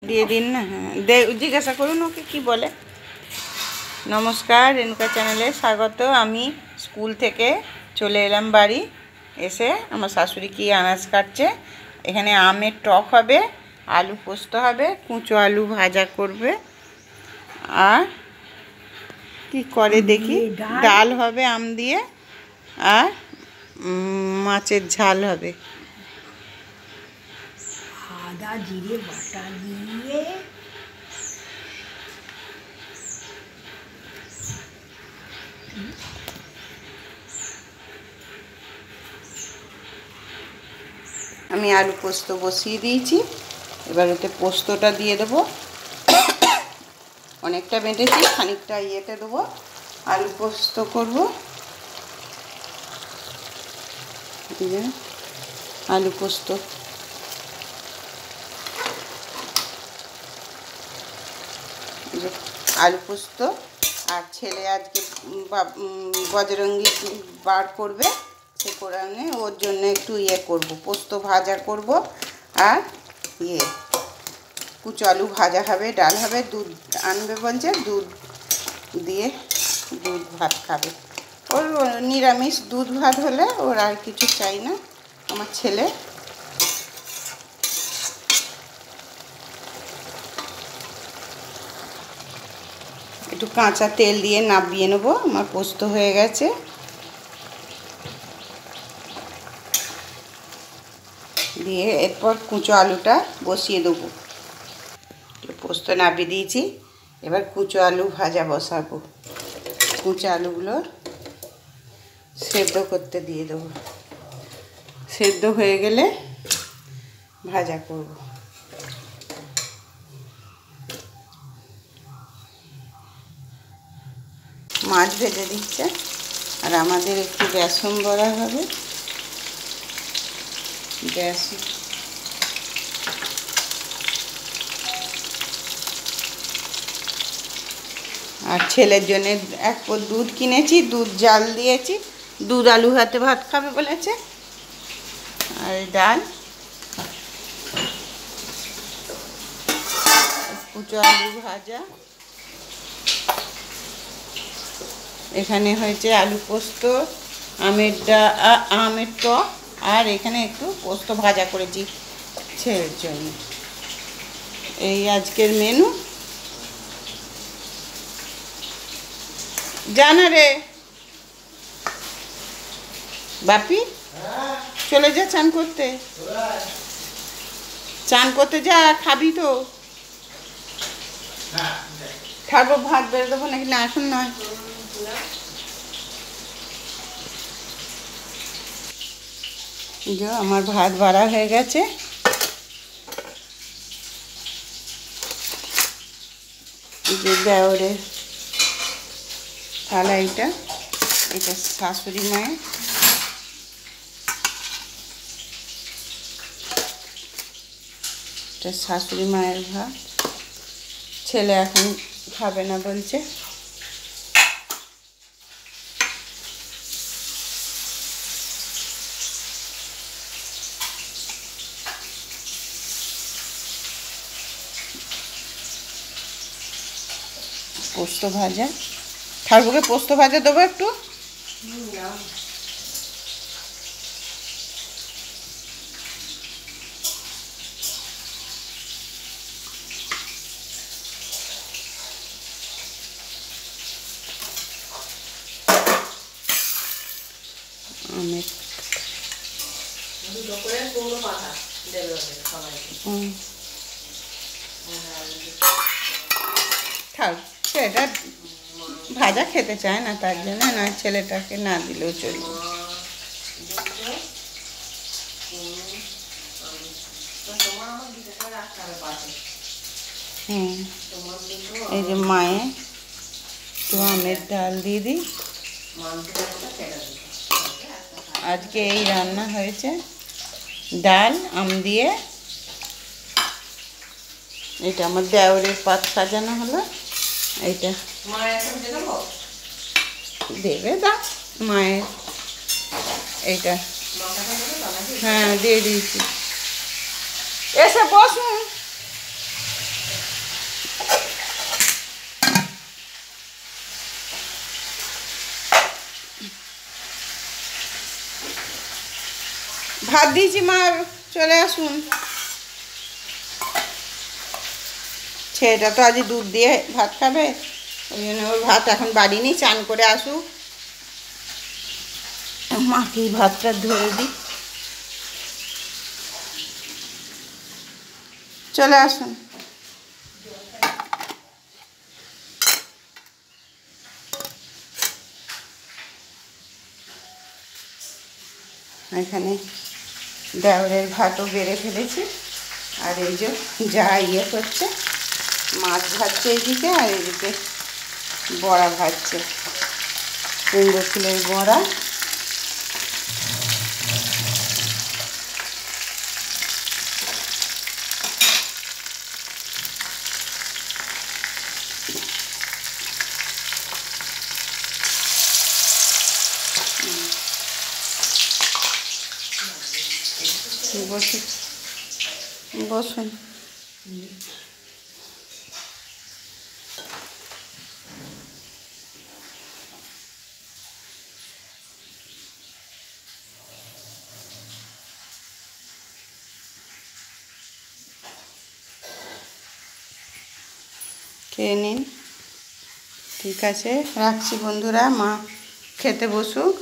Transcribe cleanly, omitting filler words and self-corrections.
দিয়ে দিন না। হ্যাঁ, জিজ্ঞাসা করুন ওকে কি বলে। নমস্কার, রেণুকা চ্যানেলে স্বাগত। আমি স্কুল থেকে চলে এলাম বাড়ি। এসে আমার শাশুড়ি কি আনাজ কাটছে। এখানে আমের টক হবে, আলু পোস্ত হবে, কুঁচো আলু ভাজা করবে, আর কি করে দেখি ডাল হবে আম দিয়ে, আর মাছের ঝাল হবে। আদা জিরে বাটা দিয়ে আমি আলু পোস্ত বসিয়ে দিয়েছি। এবার ওতে পোস্তটা দিয়ে দেবো। অনেকটা বেটেছি, খানিকটা ইয়েতে দেবো। আলু পোস্ত করব, দিয়ে আলু পোস্ত। আলু পোস্ত। আর ছেলে আজকে বজরঙ্গি বার করবে, সে কোরআনে ওর জন্য একটু ইয়ে করব, পোস্ত ভাজা করব, আর ইয়ে কুচো আলু ভাজা হবে, ডাল হবে, দুধ আনবে বলছে, দুধ দিয়ে দুধ ভাত খাবে। ওর নিরামিষ দুধ ভাত হলে ওর আর কিছু চাই না আমার ছেলে। একটু কাঁচা তেল দিয়ে নাবিয়ে নেবো। আমার পোস্ত হয়ে গেছে। দিয়ে এরপর কুচো আলুটা বসিয়ে দেবো। পোস্ত নাবিয়ে দিয়েছি, এবার কুচো আলু ভাজা বসাবো। কুচো আলুগুলো সেদ্ধ করতে দিয়ে দেবো। সেদ্ধ হয়ে গেলে ভাজা করব। মাছ ভেজে দিচ্ছে, আর আমাদের একটু বেসন বড়া হবে। বেসন আর ছেলের জন্য এক পোয়া দুধ কিনেছি, দুধ জাল দিয়েছি। দুধ আলু হাতে ভাত খাবে বলেছে। আর ডাল, কুচো আলু ভাজা। এখানে হয়েছে আলু পোস্ত, আমের টক, আর এখানে একটু পোস্ত ভাজা করেছি ছেলের জন্য। এই আজকের মেনু। জানা রে বাপি, চলে যা চান করতে। চান করতে যা, খাবি তো। খাবো, ভাত বেড়ে দেবো নাকি? না এখন নয়। আমার ভাত বাড়া হয়ে গেছে। যে দেওরের থালা, এটা শাশুড়ি মায়ের। এটা শাশুড়ি মায়ের ভাত। ছেলে এখন খাবে না বলছে। পোস্ত ভাজা, ঠাকুরকে পোস্ত ভাজা দেবো একটু। থাক, সেটা ভাজা খেতে চায় না, তার জন্য না, ছেলেটাকে না দিলেও চলবে। এই যে মায়ে একটু আমের ডাল দিয়ে দিই। আজকে এই রান্না হয়েছে, ডাল আম দিয়ে। এটা আমার দেওরের পাত সাজানো হলো। এইটা দেবে দা মায়ের। এইটা হ্যাঁ দিয়ে দিয়েছি। এসে বসুন। ভাত দিয়েছি মা, চলে আসুন। ছেলেটা তো আজ দুধ দিয়ে ভাত খাবে, ওই জন্য ওর ভাত এখন বাড়িনি, চান করে আসুক, মাকেই ভাতটা ধরে দিই। চলে আসুন। এখানে দেওরের ভাতও বেড়ে ফেলেছি, আর এই যে যা ইয়ে করছে, মাছ ভাজছে এইদিকে, আর এইদিকে বড়া ভাজছে, কুমড়ো ফুলের বড়া। বসুন বসুন। খেয়ে নিন। ঠিক আছে, রাখছি বন্ধুরা, মা খেতে বসুক।